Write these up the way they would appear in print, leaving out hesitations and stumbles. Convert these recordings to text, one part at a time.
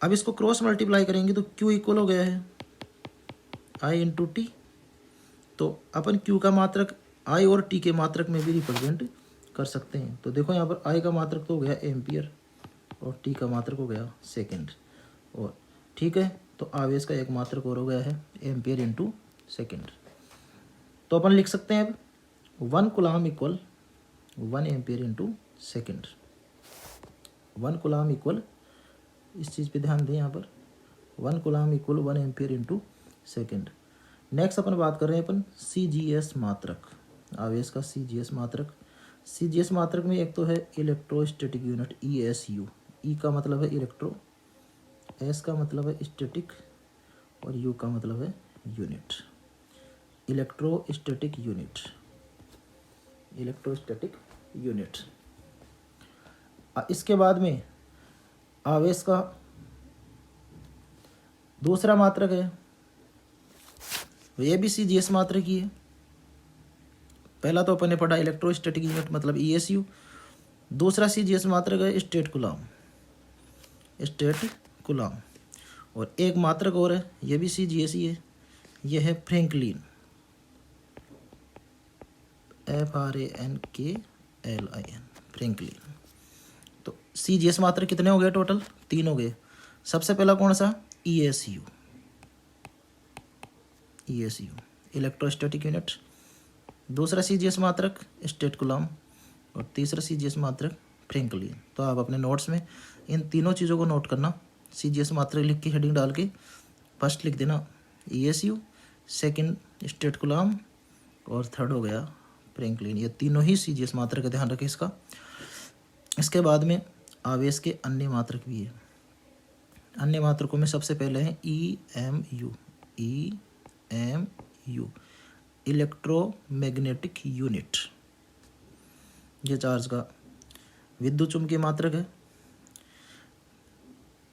अब इसको cross multiply करेंगे तो Q इक्वल हो गया है I इंटू टी। तो अपन Q का मात्रक I और T के मात्रक में भी रिप्रेजेंट कर सकते हैं। तो देखो यहाँ पर I का मात्रक तो हो गया एम्पियर और T का मात्रक हो गया सेकेंड। और ठीक है, तो आवेश का एक मात्रक और हो गया है एम्पियर इंटू सेकेंड। तो अपन लिख सकते हैं अब 1 coulomb equal 1 ampere into second. 1 coulomb equal, इस चीज़ पे ध्यान दें यहाँ पर, 1 coulomb equal 1 ampere into second. Next अपन बात कर रहे हैं अपन CGS मात्रक, आवेश का CGS मात्रक। CGS मात्रक में एक तो है इलेक्ट्रोस्टैटिक यूनिट ESU। E का मतलब है इलेक्ट्रो, S का मतलब है स्टैटिक और U का मतलब है unit, electrostatic unit, electrostatic unit. इसके बाद में आवेश का दूसरा मात्रक है, ये भी CGS मात्रक ही है। पहला तो अपन ने पढ़ा इलेक्ट्रोस्टैटिक यूनिट मतलब ESU। दूसरा CGS मात्रक है स्टेट कूलम, स्टेट कूलम। और एक मात्रक और है, ये भी CGS ही है, ये है फ्रैंकलिन, FRANKLIN, फ्रैंकलिन। तो CGS मात्रक कितने हो गए टोटल? 3 हो गए। सबसे पहला कौन सा? ESU, electrostatic unit. दूसरा CGS मात्रक स्टेट कूलम और तीसरा CGS मात्रक फ्रैंकलिन। तो आप अपने नोट्स में इन तीनों चीज़ों को नोट करना। CGS मात्रक लिख के हेडिंग डाल के फर्स्ट लिख देना ESU, सेकंड स्टेट कूलम और थर्ड हो गया फ्रैंकलिन। ये तीनों ही CGS मात्रक का ध्यान रखें इसका। इसके बाद में आवेश के अन्य मात्रक भी है। अन्य मात्रकों में सबसे पहले है EMU, इलेक्ट्रोमैग्नेटिक यूनिट। ये चार्ज का विद्युत चुम्बकीय मात्रक है।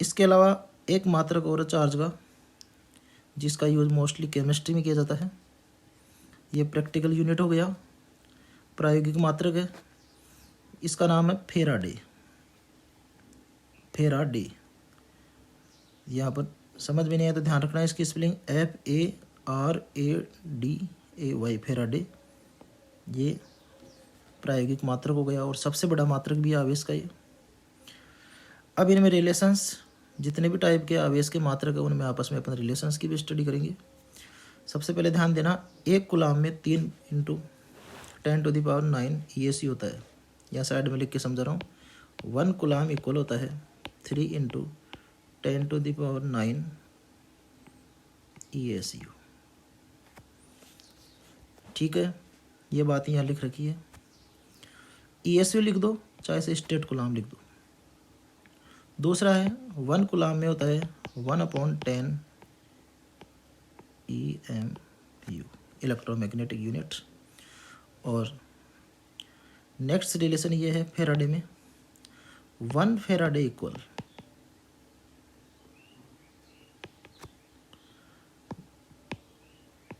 इसके अलावा एक मात्रक और चार्ज का, जिसका यूज मोस्टली केमिस्ट्री में किया जाता है। ये प्रैक्टिकल यूनिट हो गया, प्रायोगिक मात्रक है। इसका नाम है फेराडे, फेराडे। यहाँ पर समझ में नहीं आया तो ध्यान रखना है इसकी स्पेलिंग FARADAY, फेराडे। ये प्रायोगिक मात्रक हो गया और सबसे बड़ा मात्रक भी है आवेश का ये। अब इनमें रिलेशंस, जितने भी टाइप के आवेश के मात्रक है उनमें आपस में अपन रिलेशंस की भी स्टडी करेंगे। सबसे पहले ध्यान देना, एक कूलम में 3 × 10⁹ ESU होता है। यहाँ साइड में लिख के समझा रहा हूँ। 1 कूलम इक्वल होता है 3 × 10⁹ ESU। ठीक है, ये बात यहाँ लिख रखी है। ESU लिख दो, चाहे से स्टेट कूलम लिख दो। दूसरा है 1 कूलम में होता है 1/10 EMU, इलेक्ट्रोमैग्नेटिक यूनिट। और नेक्स्ट रिलेशन ये है फेराडे में, 1 फेराडे इक्वल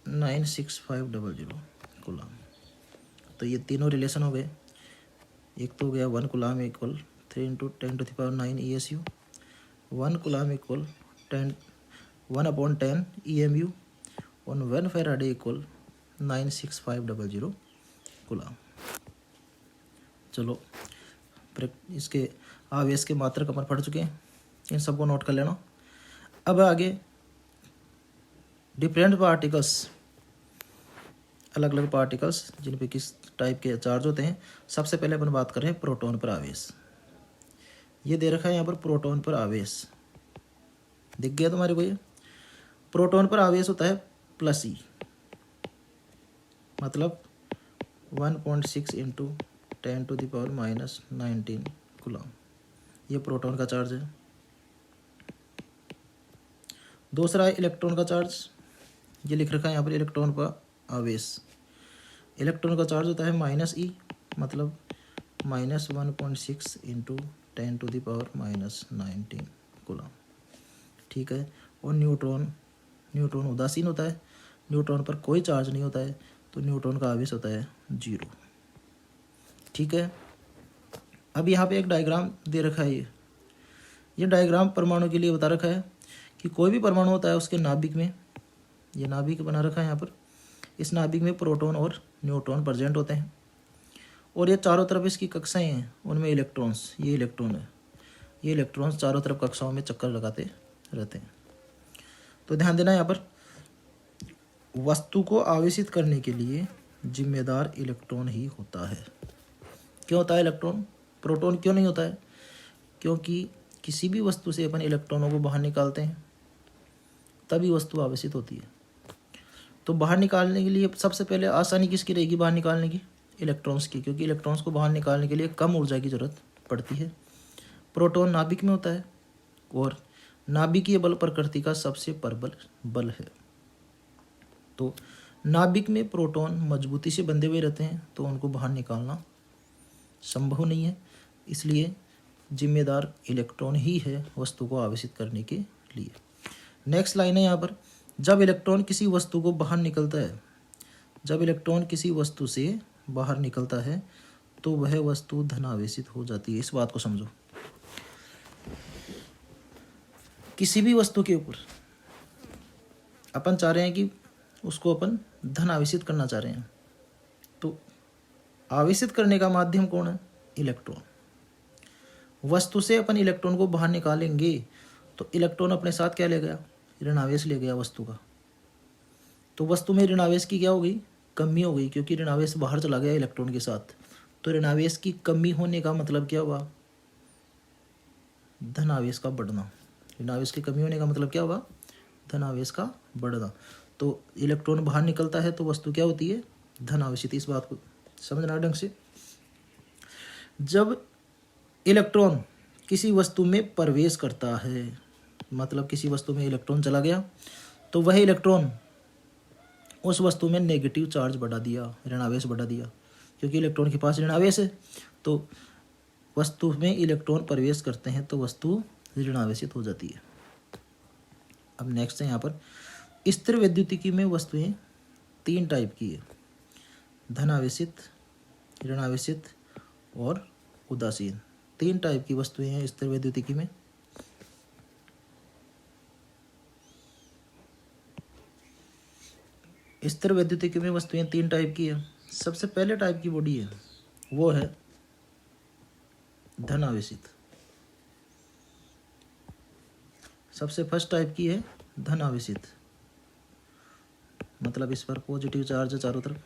96500 कूलम। तो ये तीनों रिलेशन हो गए। एक तो हो गया 1 coulomb equal 3 × 10⁹ ESU, 1 coulomb equal 1/10 EMU और 1 फेराडे इक्वल 96500 कूलम। चलो, इसके आवेश के मात्रक अपन पढ़ चुके हैं, इन सबको नोट कर लेना। अब आगे डिफरेंट पार्टिकल्स, अलग अलग पार्टिकल्स जिन पे किस टाइप के चार्ज होते हैं। सबसे पहले अपन बात कर रहे हैं प्रोटॉन पर आवेश। ये दे रखा है यहाँ पर प्रोटॉन पर आवेश, दिख गया तुम्हारे को? ये प्रोटॉन पर आवेश होता है +E, मतलब 1.6 × 10⁻⁻19 कूलम। ये प्रोटॉन का चार्ज है। दूसरा है इलेक्ट्रॉन का चार्ज, ये लिख रखा है यहाँ पर इलेक्ट्रॉन पर आवेश। इलेक्ट्रॉन का चार्ज होता है -E, मतलब -1.6 × 10⁻⁻19 कूलम। ठीक है। और न्यूट्रॉन, न्यूट्रॉन उदासीन होता है, न्यूट्रॉन पर कोई चार्ज नहीं होता है, तो न्यूट्रॉन का आवेश होता है 0। ठीक है। अब यहाँ पे एक डायग्राम दे रखा है, ये डायग्राम परमाणु के लिए बता रखा है कि कोई भी परमाणु होता है उसके नाभिक में, ये नाभिक बना रखा है यहाँ पर, इस नाभिक में प्रोटॉन और न्यूट्रॉन प्रेजेंट होते हैं और ये चारों तरफ इसकी कक्षाएं हैं, उनमें इलेक्ट्रॉन्स, ये इलेक्ट्रॉन है, ये इलेक्ट्रॉन्स चारों तरफ कक्षाओं में चक्कर लगाते रहते हैं। तो ध्यान देना, यहाँ पर वस्तु को आवेशित करने के लिए जिम्मेदार इलेक्ट्रॉन ही होता है। क्यों होता है इलेक्ट्रॉन? प्रोटॉन क्यों नहीं होता है? क्योंकि किसी भी वस्तु से अपन इलेक्ट्रॉनों को बाहर निकालते हैं तभी वस्तु आवेशित होती है। तो बाहर निकालने के लिए सबसे पहले आसानी किसकी रहेगी बाहर निकालने की? इलेक्ट्रॉन्स की, क्योंकि इलेक्ट्रॉन्स को बाहर निकालने के लिए कम ऊर्जा की जरूरत पड़ती है। प्रोटॉन नाभिक में होता है और नाभिकीय बल प्रकृति का सबसे प्रबल बल है। तो नाभिक में प्रोटॉन मजबूती से बंधे हुए रहते हैं तो उनको बाहर निकालना संभव नहीं है, इसलिए जिम्मेदार इलेक्ट्रॉन ही है वस्तु को आवेशित करने के लिए। नेक्स्ट लाइन है यहाँ पर, जब इलेक्ट्रॉन किसी वस्तु को बाहर निकलता है, जब इलेक्ट्रॉन किसी वस्तु से बाहर निकलता है तो वह वस्तु धनावेशित हो जाती है। इस बात को समझो, किसी भी वस्तु के ऊपर अपन चाह रहे हैं कि उसको अपन धन आवेशित करना चाह रहे हैं, तो आवेशित करने का माध्यम कौन है? इलेक्ट्रॉन। वस्तु से अपन इलेक्ट्रॉन को बाहर निकालेंगे तो इलेक्ट्रॉन अपने साथ क्या ले गया? ऋणावेश ले गया वस्तु का। तो वस्तु में ऋणावेश की क्या हो गई? कमी हो गई, क्योंकि ऋणावेश बाहर चला गया इलेक्ट्रॉन के साथ। तो ऋणावेश की कमी होने का मतलब क्या हुआ? धनावेश का बढ़ना। ऋणावेश की कमी होने का मतलब क्या हुआ? धनावेश का बढ़ना। तो इलेक्ट्रॉन बाहर निकलता है तो वस्तु क्या होती है? धनावेशित। इस बात को समझना ढंग से। जब इलेक्ट्रॉन किसी वस्तु में प्रवेश करता है, मतलब किसी वस्तु में इलेक्ट्रॉन चला गया, तो वह इलेक्ट्रॉन उस वस्तु में नेगेटिव चार्ज बढ़ा दिया, ऋणावेश बढ़ा दिया। क्योंकि इलेक्ट्रॉन के पास ऋणावेश है तो वस्तु में इलेक्ट्रॉन प्रवेश करते हैं तो वस्तु ऋणावेशित हो जाती है। अब नेक्स्ट है यहाँ पर, स्थिर वैद्युतिकी में वस्तुएं 3 टाइप की है, धनावेशित, ऋणावेशित और उदासीन। 3 टाइप की वस्तुएं हैं स्थिर वैद्युतिकी में। स्थिर वैद्युतिकी में वस्तुएं 3 टाइप की है। सबसे पहले टाइप की बॉडी है वो है धनावेशित। सबसे फर्स्ट टाइप की है धनावेशित, मतलब इस पर पॉजिटिव चार्ज है चारों तरफ।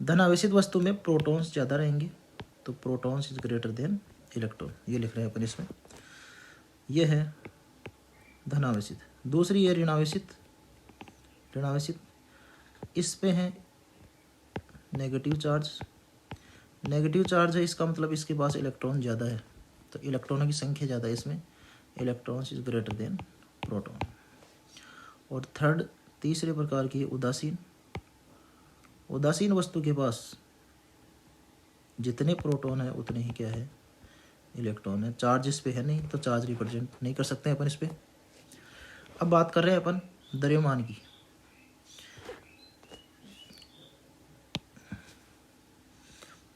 धनावेशित वस्तु में प्रोटॉन्स ज़्यादा रहेंगे, तो protons is greater than electron, ये लिख रहे हैं अपन इसमें। यह है धनावेशित। दूसरी है ऋणावेशित। ऋणावेशित इस पे है नेगेटिव चार्ज। नेगेटिव चार्ज है, इसका मतलब इसके पास इलेक्ट्रॉन ज़्यादा है, तो इलेक्ट्रॉनों की संख्या ज़्यादा है इसमें, electrons is greater than proton. और थर्ड, तीसरे प्रकार की उदासीन। उदासीन वस्तु के पास जितने प्रोटॉन है उतने ही क्या है? इलेक्ट्रॉन है। चार्ज इस पे है नहीं तो चार्ज रिप्रेजेंट नहीं कर सकते हैं अपन इस पे। अब बात कर रहे हैं अपन द्रव्यमान की।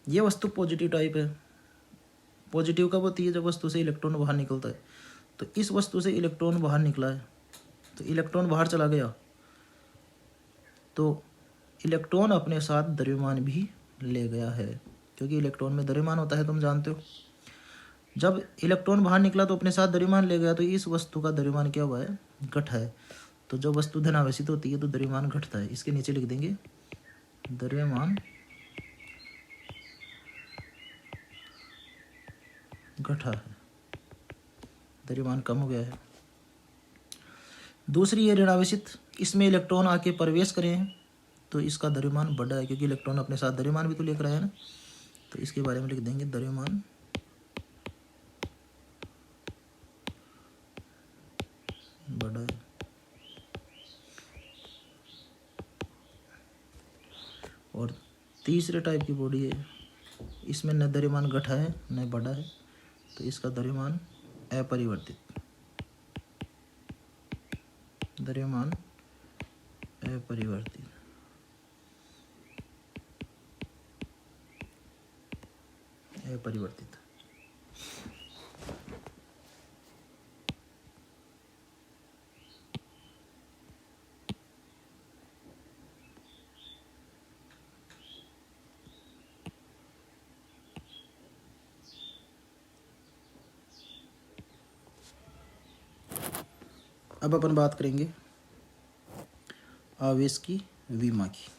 ये वस्तु पॉजिटिव टाइप है। पॉजिटिव कब होती है? जब वस्तु से इलेक्ट्रॉन बाहर निकलता है। तो इस वस्तु से इलेक्ट्रॉन बाहर निकला है, तो इलेक्ट्रॉन बाहर चला गया तो इलेक्ट्रॉन अपने साथ द्रव्यमान भी ले गया है, क्योंकि इलेक्ट्रॉन में द्रव्यमान होता है, तुम जानते हो। जब इलेक्ट्रॉन बाहर निकला तो अपने साथ द्रव्यमान ले गया, तो इस वस्तु का द्रव्यमान क्या हुआ है? घटा है। तो जब वस्तु धनावेशित होती है तो द्रव्यमान घटता है। इसके नीचे लिख देंगे द्रव्यमान घटा है, द्रव्यमान कम हो गया है। दूसरी है ऋणावेशित। इसमें इलेक्ट्रॉन आके प्रवेश करें तो इसका द्रव्यमान बढ़ा है, क्योंकि इलेक्ट्रॉन अपने साथ द्रव्यमान भी तो लेकर आया ना, तो इसके बारे में लिख देंगे द्रव्यमान बढ़ा है। और तीसरे टाइप की बॉडी है, इसमें न द्रव्यमान घटा है न बढ़ा है, तो इसका द्रव्यमान अपरिवर्तित, द्रव्यमान अपरिवर्तित। अपरिवर्तित। अब अपन बात करेंगे आवेश की विमा की।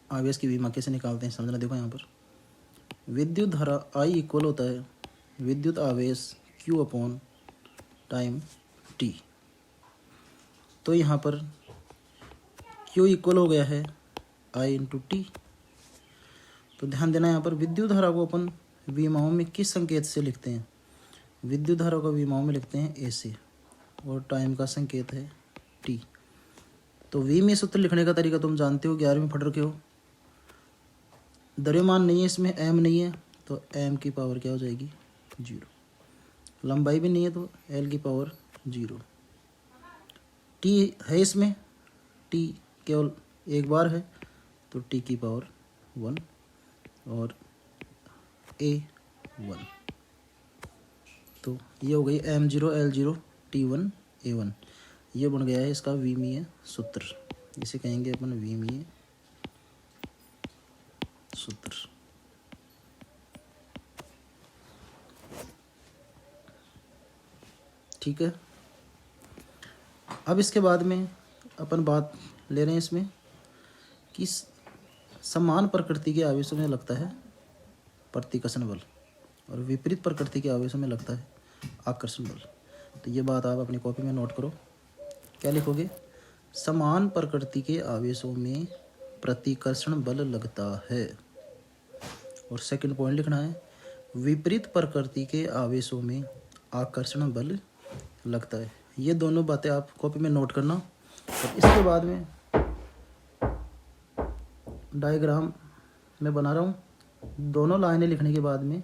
आवेश की विमा कैसे निकालते हैं समझना। देखो यहाँ पर विद्युत धारा I इक्वल होता है विद्युत आवेश Q अपॉन टाइम T। तो यहाँ पर Q इक्वल हो गया है I इंटू टी। तो ध्यान देना यहाँ पर विद्युत धारा को अपन विमाओं में किस संकेत से लिखते हैं। विद्युत धारा को विमाओं में लिखते हैं ए से और टाइम का संकेत है टी। तो वी में सूत्र लिखने का तरीका तुम जानते हो, 11वीं पढ़ रखे हो। द्रव्यमान नहीं है इसमें, एम नहीं है तो एम की पावर क्या हो जाएगी 0। लंबाई भी नहीं है तो एल की पावर 0। टी है इसमें, टी केवल एक बार है तो टी की पावर 1 और ए 1। तो ये हो गई M0 L0 T1 A1। ये बन गया है इसका विमीय सूत्र। इसे कहेंगे अपन विमीय सूत्र। ठीक है। अब इसके बाद में अपन बात ले रहे हैं इसमें कि समान प्रकृति के आवेशों में लगता है प्रतिकर्षण बल और विपरीत प्रकृति के आवेशों में लगता है आकर्षण बल। तो ये बात आप अपनी कॉपी में नोट करो। क्या लिखोगे, समान प्रकृति के आवेशों में प्रतिकर्षण बल लगता है। और सेकंड पॉइंट लिखना है विपरीत प्रकृति के आवेशों में आकर्षण बल लगता है। ये दोनों बातें आप कॉपी में नोट करना। और इसके बाद में डायग्राम मैं बना रहा हूँ। दोनों लाइनें लिखने के बाद में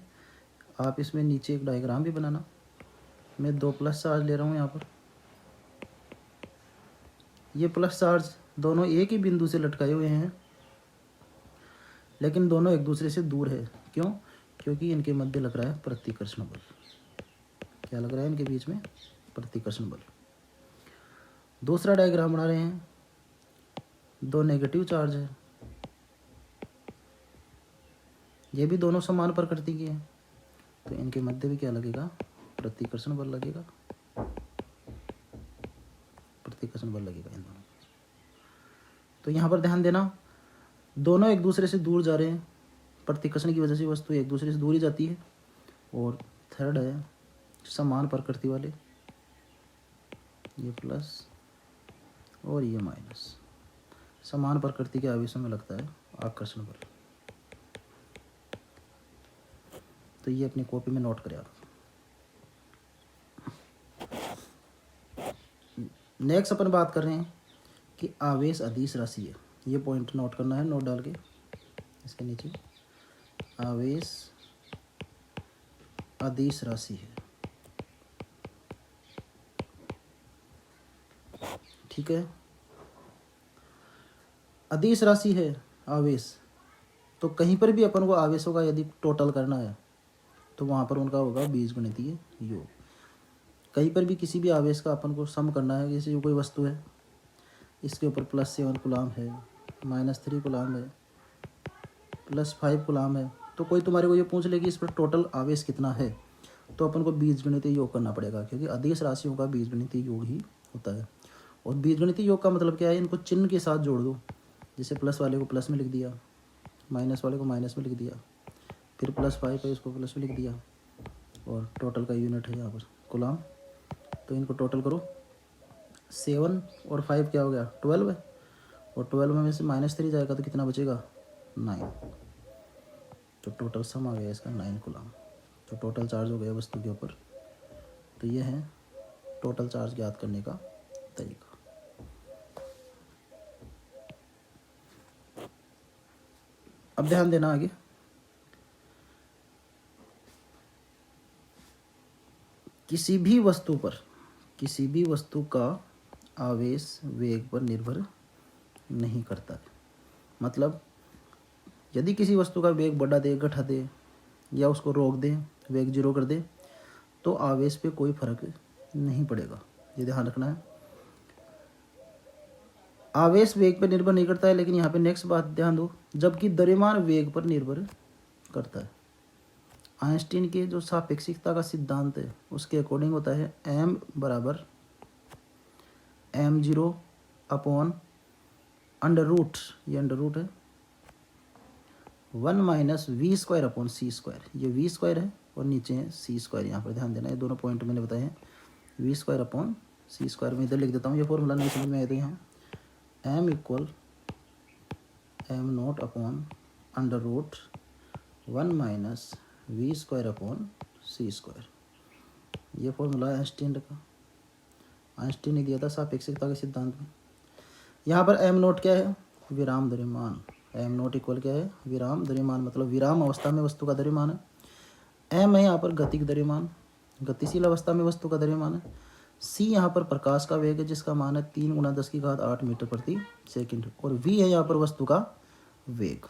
आप इसमें नीचे एक डायग्राम भी बनाना। मैं 2 प्लस चार्ज ले रहा हूँ यहाँ पर। ये प्लस चार्ज दोनों एक ही बिंदु से लटकाए हुए हैं लेकिन दोनों एक दूसरे से दूर है। क्यों? क्योंकि इनके मध्य लग रहा है प्रतिकर्षण बल। क्या लग रहा है इनके बीच में? प्रतिकर्षण बल। दूसरा डायग्राम बना रहे हैं, 2 नेगेटिव चार्ज है, ये भी दोनों समान प्रकृति के हैं तो इनके मध्य भी क्या लगेगा? प्रतिकर्षण बल लगेगा। प्रतिकर्षण बल लगेगा इन दोनों। तो यहाँ पर ध्यान देना, दोनों एक दूसरे से दूर जा रहे हैं। प्रतिकर्षण की वजह से वस्तु एक दूसरे से दूर ही जाती है। और थर्ड है समान प्रकृति वाले, ये प्लस और ये माइनस। समान प्रकृति के आवेशों में लगता है आकर्षण बल। तो ये अपनी कॉपी में नोट करें आप। नेक्स्ट अपन बात कर रहे हैं कि आवेश अदिश राशि है। ये पॉइंट नोट करना है, नोट डाल के इसके नीचे। आवेश अदिश राशि है, ठीक है। अदिश राशि है आवेश, तो कहीं पर भी अपन को आवेशों का यदि टोटल करना है तो वहाँ पर उनका होगा बीजगणितीय योग। कहीं पर भी किसी भी आवेश का अपन को सम करना है, जैसे कोई वस्तु है इसके ऊपर +7 कूलाम है, -3 कूलाम है, +5 कूलाम है, तो कोई तुम्हारे को ये पूछ ले कि इस पर टोटल आवेश कितना है, तो अपन को बीजगणितीय योग करना पड़ेगा, क्योंकि अदिश राशियों का बीजगणितीय योग ही होता है। और बीजगणितीय योग का मतलब क्या है? इनको चिन्ह के साथ जोड़ दो। जैसे प्लस वाले को प्लस में लिख दिया, माइनस वाले को माइनस में लिख दिया, फिर +5 है इसको प्लस में लिख दिया, और टोटल का यूनिट है यहाँ पर कूलाम। तो इनको टोटल करो, 7 और 5 क्या हो गया? 12 है। और 12 में से -3 जाएगा तो कितना बचेगा? 9। तो टोटल सम आ गया इसका 9 कूलाम। तो टोटल चार्ज हो गया वस्तु के ऊपर। तो ये है टोटल चार्ज ज्ञात करने का तरीका। अब ध्यान देना आगे, किसी भी वस्तु का आवेश वेग पर निर्भर नहीं करता है। मतलब यदि किसी वस्तु का वेग बढ़ा दे, घटा दे या उसको रोक दे, वेग 0 कर दे, तो आवेश पे कोई फर्क नहीं पड़ेगा। ये ध्यान रखना है। आवेश वेग पर निर्भर नहीं करता है, लेकिन यहाँ पे नेक्स्ट बात ध्यान दो, जबकि द्रव्यमान वेग पर निर्भर करता है। आइंस्टीन के जो सापेक्षिकता का सिद्धांत है उसके अकॉर्डिंग होता है m बराबर m0 अपॉन अंडर रूट, ये अंडर रूट है 1 minus v square upon c square, ये वी स्क्वायर है और नीचे है सी स्क्वायर। यहाँ पर ध्यान देना, ये दोनों पॉइंट मैंने बताए हैं, v square upon c square. मैं इधर लिख देता हूँ, ये फॉर्मूला नहीं समझ में आया तो यहाँ m equal m0 upon under root 1 minus v square upon c square. ये फॉर्मूला आइंस्टीन का, आइंस्टीन ने दिया था सापेक्षिकता के सिद्धांत में। यहाँ पर m0 क्या है, विराम द्रव्यमान। m0 इक्वल क्या है, विराम द्रव्यमान, मतलब विराम अवस्था में वस्तु का द्रव्यमान है। m है यहाँ पर गतिक द्रव्यमान, गतिशील अवस्था में वस्तु का द्रव्यमान है। c यहाँ पर प्रकाश का वेग है जिसका मान है 3 × 10⁸ मीटर प्रति सेकंड, और v है यहाँ पर वस्तु का वेग।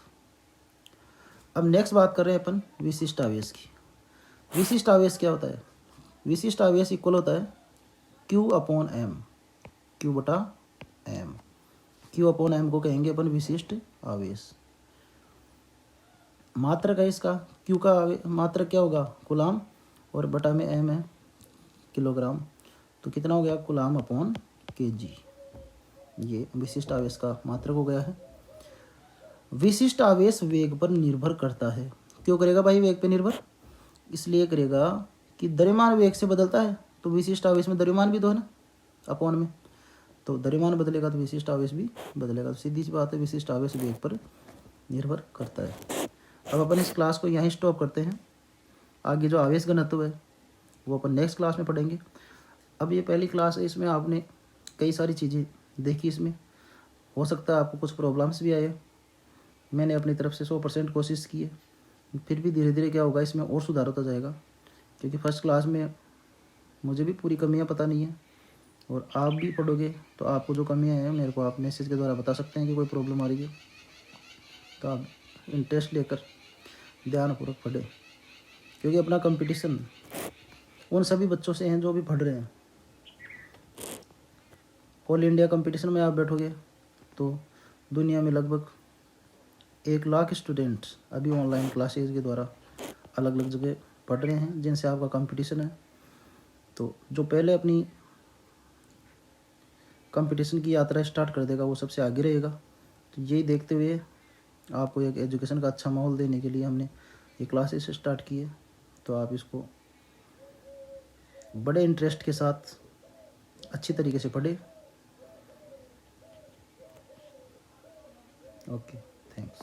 अब नेक्स्ट बात कर रहे हैं अपन विशिष्ट आवेश की। विशिष्ट आवेश क्या होता है, विशिष्ट आवेश इक्वल होता है q अपॉन m, q बटा m। q अपॉन m को कहेंगे अपन विशिष्ट आवेश। मात्रक है इसका, q का मात्रक क्या होगा, कूलाम, और बटा में m है किलोग्राम, तो कितना हो गया, कूलाम अपॉन kg। ये विशिष्ट आवेश का मात्रक हो गया है। विशिष्ट आवेश वेग पर निर्भर करता है। क्यों करेगा भाई वेग पे निर्भर, इसलिए करेगा कि द्रव्यमान वेग से बदलता है, तो विशिष्ट आवेश में द्रव्यमान भी तो है ना अपॉन में, तो द्रव्यमान बदलेगा तो विशिष्ट आवेश भी बदलेगा। तो सीधी सी बात है, विशिष्ट आवेश वेग पर निर्भर करता है। अब अपन इस क्लास को यहीं स्टॉप करते हैं, आगे जो आवेश घनत्व है वो अपन नेक्स्ट क्लास में पढ़ेंगे। अब ये पहली क्लास है, इसमें आपने कई सारी चीज़ें देखी, इसमें हो सकता है आपको कुछ प्रॉब्लम्स भी आए, मैंने अपनी तरफ से 100% कोशिश की है, फिर भी धीरे धीरे क्या होगा इसमें और सुधार होता जाएगा, क्योंकि फर्स्ट क्लास में मुझे भी पूरी कमियां पता नहीं है, और आप भी पढ़ोगे तो आपको जो कमियां हैं मेरे को आप मैसेज के द्वारा बता सकते हैं कि कोई प्रॉब्लम आ रही है, तो आप इंटरेस्ट लेकर ध्यानपूर्वक पढ़ें, क्योंकि अपना कंपटीशन उन सभी बच्चों से हैं जो भी पढ़ रहे हैं। ऑल इंडिया कंपटीशन में आप बैठोगे तो दुनिया में लगभग 1 लाख स्टूडेंट अभी ऑनलाइन क्लासेज के द्वारा अलग अलग जगह पढ़ रहे हैं, जिनसे आपका कंपटीशन है। तो जो पहले अपनी कंपटीशन की यात्रा स्टार्ट कर देगा वो सबसे आगे रहेगा। तो यही देखते हुए आपको एक एजुकेशन का अच्छा माहौल देने के लिए हमने ये क्लासेस स्टार्ट किए, तो आप इसको बड़े इंटरेस्ट के साथ अच्छी तरीके से पढ़ें। Okay, thanks.